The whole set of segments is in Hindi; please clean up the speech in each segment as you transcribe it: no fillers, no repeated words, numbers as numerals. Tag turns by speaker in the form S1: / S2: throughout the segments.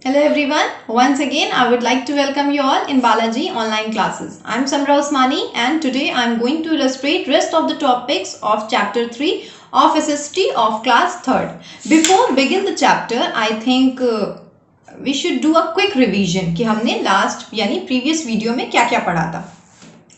S1: Hello everyone. Once again, I would like to welcome you all in Balaji online classes. I am Samra Usmani and today I am going to illustrate rest of the topics of chapter 3 of SST of class 3rd. Before begin the chapter, I think we should do a quick revision कि हमने last यानी previous video में क्या क्या पढ़ा था.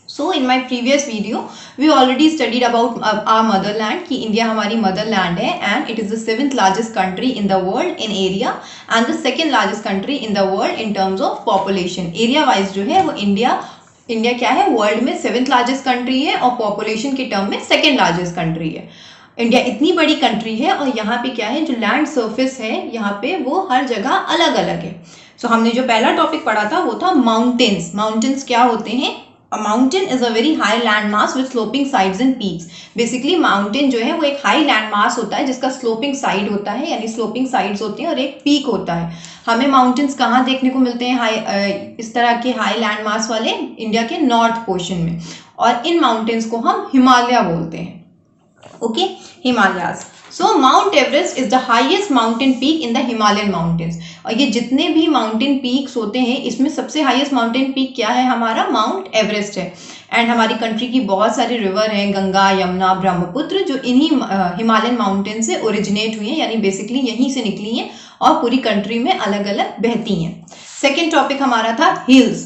S1: So in my previous video, we already studied about our motherland कि इंडिया हमारी motherland है and it is the 7th largest country in the world in area and the 2nd largest country in the world in terms of population. Area wise जो है वो इंडिया क्या है वर्ल्ड में 7th largest country है और population के टर्म में 2nd largest country है. इंडिया इतनी बड़ी कंट्री है और यहाँ पे क्या है जो लैंड सरफेस है यहाँ पे वो हर जगह अलग अलग है. सो हमने जो पहला टॉपिक पढ़ा था वो था माउंटेन्स. माउंटेन्स क्या होते हैं? A mountain is a very high land mass with sloping sides and peaks. Basically mountain जो है वो एक high land mass होता है जिसका sloping side होता है यानी sloping sides होते हैं और एक peak होता है. हमें mountains कहाँ देखने को मिलते हैं इस तरह के high land mass वाले इंडिया के नॉर्थ पोर्शन में और इन mountains को हम हिमालय बोलते हैं. Okay, Himalayas. So Mount Everest is the highest mountain peak in the Himalayan mountains. और ये जितने भी mountain peaks होते हैं इसमें सबसे highest mountain peak क्या है हमारा Mount Everest है. एंड हमारी कंट्री की बहुत सारी रिवर हैं गंगा यमुना ब्रह्मपुत्र जो इन्हीं हिमालयन माउंटेन से ओरिजिनेट हुई हैं यानी बेसिकली यहीं से निकली हैं और पूरी कंट्री में अलग अलग बहती हैं. सेकेंड टॉपिक हमारा था हिल्स.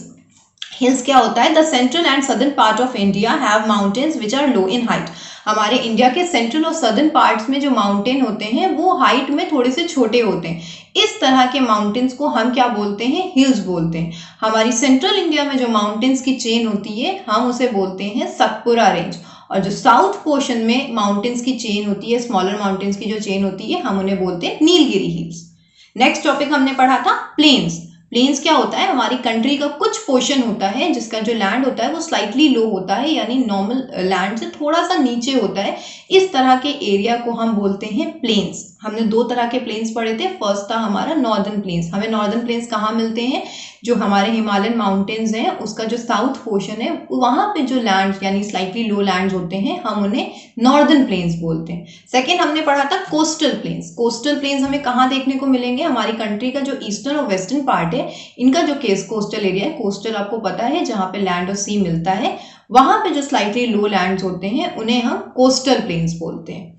S1: हिल्स क्या होता है? The central and southern part of India have mountains which are low in height. हमारे इंडिया के सेंट्रल और सदर्न पार्ट्स में जो माउंटेन होते हैं वो हाइट में थोड़े से छोटे होते हैं. इस तरह के माउंटेन्स को हम क्या बोलते हैं? हिल्स बोलते हैं. हमारी सेंट्रल इंडिया में जो माउंटेन्स की चेन होती है हम उसे बोलते हैं सतपुरा रेंज और जो साउथ पोर्शन में माउंटेन्स की चेन होती है स्मॉलर माउंटेन्स की जो चेन होती है हम उन्हें बोलते हैं नीलगिरी हिल्स. नेक्स्ट टॉपिक हमने पढ़ा था प्लेन्स. प्लेन्स क्या होता है? हमारी कंट्री का कुछ पोर्शन होता है जिसका जो लैंड होता है वो स्लाइटली लो होता है यानी नॉर्मल लैंड से थोड़ा सा नीचे होता है. इस तरह के एरिया को हम बोलते हैं प्लेन्स. हमने दो तरह के प्लेन्स पढ़े थे. फर्स्ट था हमारा नॉर्दर्न प्लेन्स. हमें नॉर्दर्न प्लेन्स कहाँ मिलते हैं? जो हमारे हिमालयन माउंटेन्स हैं उसका जो साउथ पोर्शन है वहाँ पे जो लैंड यानी स्लाइटली लो लैंड्स होते हैं हम उन्हें नॉर्दर्न प्लेन्स बोलते हैं. सेकेंड हमने पढ़ा था कोस्टल प्लेन्स. कोस्टल प्लेन्स हमें कहाँ देखने को मिलेंगे? हमारी कंट्री का जो ईस्टर्न और वेस्टर्न पार्ट है इनका जो केस कोस्टल एरिया है. कोस्टल आपको पता है जहाँ पे लैंड और सी मिलता है वहां पे जो स्लाइटली लो लैंड्स होते हैं उन्हें हम कोस्टल प्लेन्स बोलते हैं.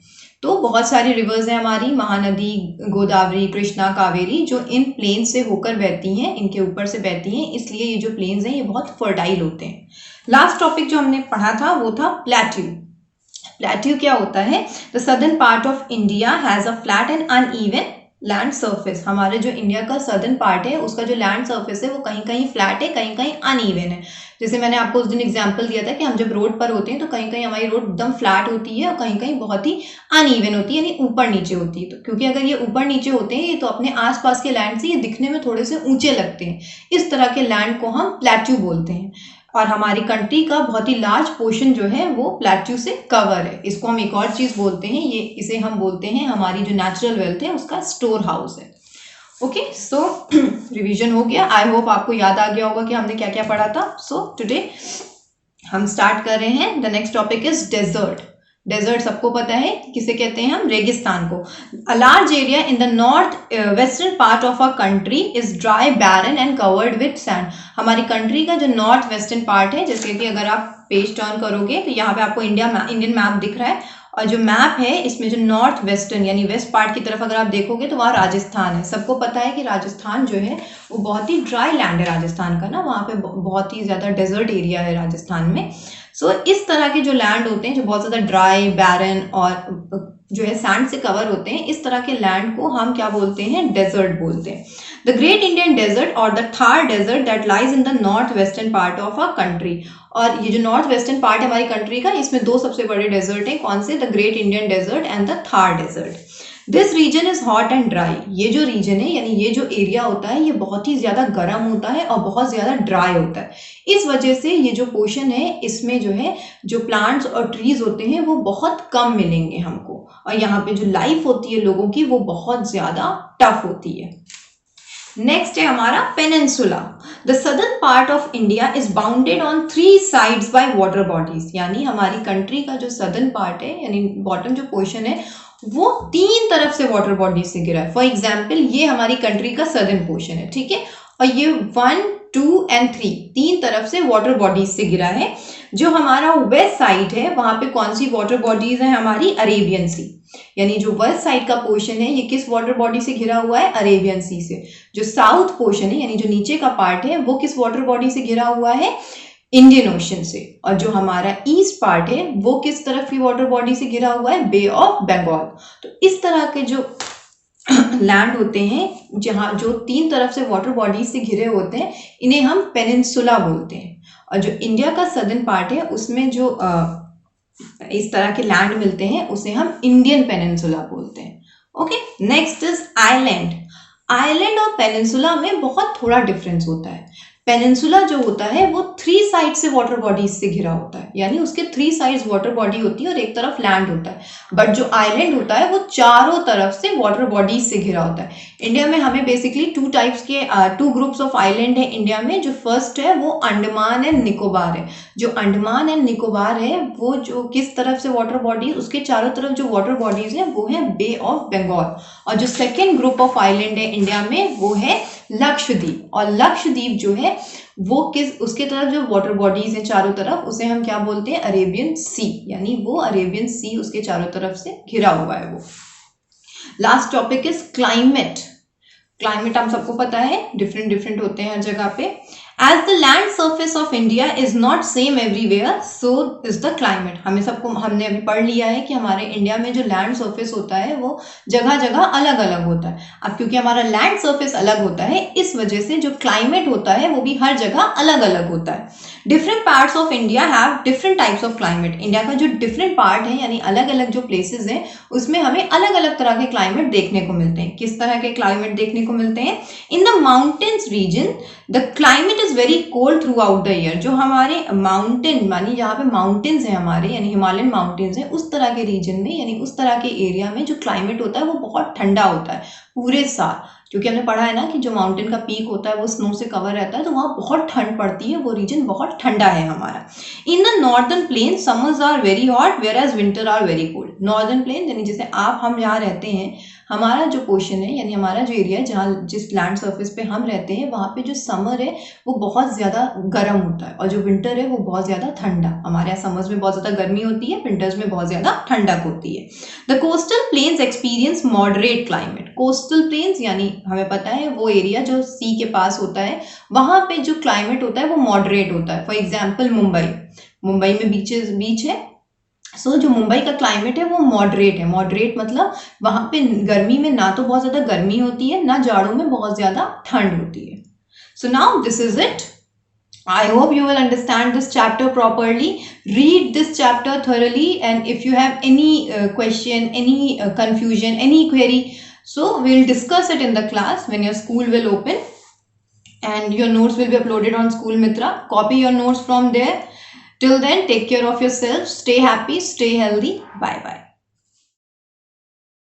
S1: तो बहुत सारी रिवर्स हैं हमारी महानदी गोदावरी कृष्णा कावेरी जो इन प्लेन से होकर बहती हैं इनके ऊपर से बहती हैं इसलिए ये जो प्लेन्स हैं ये बहुत फर्टाइल होते हैं. लास्ट टॉपिक जो हमने पढ़ा था वो था प्लेट्यू. प्लेट्यू क्या होता है? The southern part of India has a flat and uneven land surface. हमारे जो इंडिया का सदर्न पार्ट है उसका जो लैंड सरफेस है वो कहीं कहीं फ्लैट है कहीं कहीं अनइवन है. जैसे मैंने आपको उस दिन एग्जांपल दिया था कि हम जब रोड पर होते हैं तो कहीं कहीं हमारी रोड एकदम फ्लैट होती है और कहीं कहीं बहुत ही अनइवन होती है यानी ऊपर नीचे होती है. तो क्योंकि अगर ये ऊपर नीचे होते हैं तो अपने आसपास के लैंड से ये दिखने में थोड़े से ऊंचे लगते हैं. इस तरह के लैंड को हम प्लेट्यू बोलते हैं और हमारी कंट्री का बहुत ही लार्ज पोर्शन जो है वो प्लेट्यू से कवर है. इसको हम एक और चीज बोलते हैं इसे हम बोलते हैं हमारी जो नेचुरल वेल्थ है उसका स्टोर हाउस है. ओके सो रिवीजन हो गया. आई होप आपको याद आ गया होगा कि हमने क्या क्या पढ़ा था. सो टुडे हम स्टार्ट कर रहे हैं. The next topic is desert. Desert सबको पता है किसे कहते हैं हम? रेगिस्तान को. A large area in the north western part of a country is dry barren and covered with sand. हमारी कंट्री का जो नॉर्थ वेस्टर्न पार्ट है जैसे कि अगर आप पेज टर्न करोगे तो यहाँ पे आपको इंडियन मैप दिख रहा है और जो मैप है इसमें जो नॉर्थ वेस्टर्न यानी वेस्ट पार्ट की तरफ अगर आप देखोगे तो वहाँ राजस्थान है. सबको पता है कि राजस्थान जो है वो बहुत ही ड्राई लैंड है राजस्थान का ना. वहाँ पे बहुत ही ज़्यादा डेजर्ट एरिया है राजस्थान में. सो इस तरह के जो लैंड होते हैं जो बहुत ज़्यादा ड्राई बैरन और जो है सैंड से कवर होते हैं इस तरह के लैंड को हम क्या बोलते हैं? डेजर्ट बोलते हैं. द ग्रेट इंडियन डेजर्ट और the Thar desert that lies in the north western part of a country. और ये जो नॉर्थ वेस्टर्न पार्ट है हमारी कंट्री का इसमें दो सबसे बड़े डेजर्ट हैं. कौन से? The great Indian desert and the Thar desert. This region is hot and dry. ये जो रीजन है यानी ये जो एरिया होता है ये बहुत ही ज्यादा गर्म होता है और बहुत ज्यादा ड्राई होता है. इस वजह से ये जो पोर्शन है इसमें जो है जो प्लांट्स और ट्रीज होते हैं वो बहुत कम मिलेंगे हमको और यहाँ पे जो लाइफ होती है लोगों की वो बहुत ज्यादा टफ होती है. नेक्स्ट है हमारा peninsula. The southern part of India is bounded on 3 sides by water bodies. यानी हमारी कंट्री का जो सदर्न पार्ट है यानी बॉटम जो पोर्शन है वो 3 तरफ से वाटर बॉडी से घिरा है। फॉर एग्जाम्पल ये हमारी कंट्री का सदर्न पोर्शन है, ठीक है, और ये 1, 2 एंड 3 3 तरफ से वाटर बॉडीज से घिरा है। जो हमारा वेस्ट साइड है वहां पे कौन सी वाटर बॉडीज है हमारी, अरेबियन सी, यानी जो वेस्ट साइड का पोर्शन है ये किस वाटर बॉडी से घिरा हुआ है, अरेबियन सी से। जो साउथ पोर्शन है यानी जो नीचे का पार्ट है वो किस वाटर बॉडी से घिरा हुआ है, इंडियन ओशन से। और जो हमारा ईस्ट पार्ट है वो किस तरफ की वाटर बॉडी से घिरा हुआ है, बे ऑफ बंगाल। तो इस तरह के जो लैंड होते हैं जहां जो 3 तरफ से वाटर बॉडीज से घिरे होते हैं इन्हें हम पेनिनसुला बोलते हैं। और जो इंडिया का सदर्न पार्ट है उसमें जो इस तरह के लैंड मिलते हैं उसे हम इंडियन पेनिनसुला बोलते हैं। Okay, next is island. Island और पेनिनसुला में बहुत थोड़ा डिफरेंस होता है। पेनिनसुला जो होता है वो 3 साइड से वाटर बॉडीज से घिरा होता है, यानी उसके 3 साइड्स वाटर बॉडी होती है और एक तरफ लैंड होता है। बट जो आइलैंड होता है वो चारों तरफ से वाटर बॉडीज से घिरा होता है। इंडिया में हमें बेसिकली 2 टाइप्स के 2 ग्रुप्स ऑफ आइलैंड है इंडिया में। जो फर्स्ट है वो अंडमान एंड निकोबार है। जो अंडमान एंड निकोबार है वो जो किस तरफ से वाटर बॉडीज, उसके चारों तरफ जो वाटर बॉडीज है वो है बे ऑफ बंगाल। और जो सेकेंड ग्रुप ऑफ आइलैंड है इंडिया में वो है लक्षद्वीप। और लक्षद्वीप जो है वो किस, उसके तरफ जो वाटर बॉडीज है चारों तरफ उसे हम क्या बोलते हैं, अरेबियन सी, यानी वो अरेबियन सी उसके चारों तरफ से घिरा हुआ है वो। Last topic is climate. Climate हम सबको पता है डिफरेंट डिफरेंट होते हैं हर जगह पे। As the land surface of India is not same everywhere so is the climate. हमने अभी पढ़ लिया है कि हमारे इंडिया में जो लैंड सर्फेस होता है वो जगह जगह अलग अलग होता है। अब क्योंकि हमारा लैंड सर्फेस अलग होता है इस वजह से जो क्लाइमेट होता है वो भी हर जगह अलग अलग होता है। Different parts of India have different types of climate. India का जो डिफरेंट पार्ट है यानी अलग अलग जो प्लेसेस हैं उसमें हमें अलग अलग तरह के क्लाइमेट देखने को मिलते हैं। किस तरह के क्लाइमेट देखने को मिलते हैं, in the mountains region the climate is very cold throughout the year. जो हमारे माउंटेन मानी जहाँ पे माउंटेन्स है हमारे यानी हिमालयन माउंटेन्स है उस तरह के रीजन में यानी उस तरह के एरिया में जो क्लाइमेट होता है वो बहुत ठंडा होता है पूरे साल। क्योंकि हमने पढ़ा है ना कि जो माउंटेन का पीक होता है वो स्नो से कवर रहता है तो वहाँ बहुत ठंड पड़ती है, वो रीजन बहुत ठंडा है हमारा। In the northern plain summers are very hot whereas winter are very cold. Northern plain यानी जैसे हम जहाँ रहते हैं, हमारा जो पोर्शन है यानी हमारा जो एरिया है जहाँ जिस लैंड सर्फेस पे हम रहते हैं वहाँ पे जो समर है वो बहुत ज़्यादा गर्म होता है और जो विंटर है वो बहुत ज़्यादा ठंडा। हमारे यहाँ समर्स में बहुत ज़्यादा गर्मी होती है, विंटर्स में बहुत ज़्यादा ठंडक होती है। The coastal planes experience moderate climate. Coastal planes यानी हमें पता है वो एरिया जो सी के पास होता है वहाँ पे जो क्लाइमेट होता है वो मॉडरेट होता है। फॉर एग्जाम्पल मुंबई में बीच है सो जो मुंबई का क्लाइमेट है वो मॉडरेट है। मॉडरेट मतलब वहाँ पे गर्मी में ना तो बहुत ज़्यादा गर्मी होती है ना जाड़ों में बहुत ज़्यादा ठंड होती है। So now this is it. I hope you will understand this chapter properly. Read this chapter thoroughly and if you have any question, any confusion, any query, so we'll discuss it in the class when your school will open and your notes will be uploaded on School Mitra. Copy your notes from there. Till then, take care of yourself. Stay happy, stay healthy. Bye bye.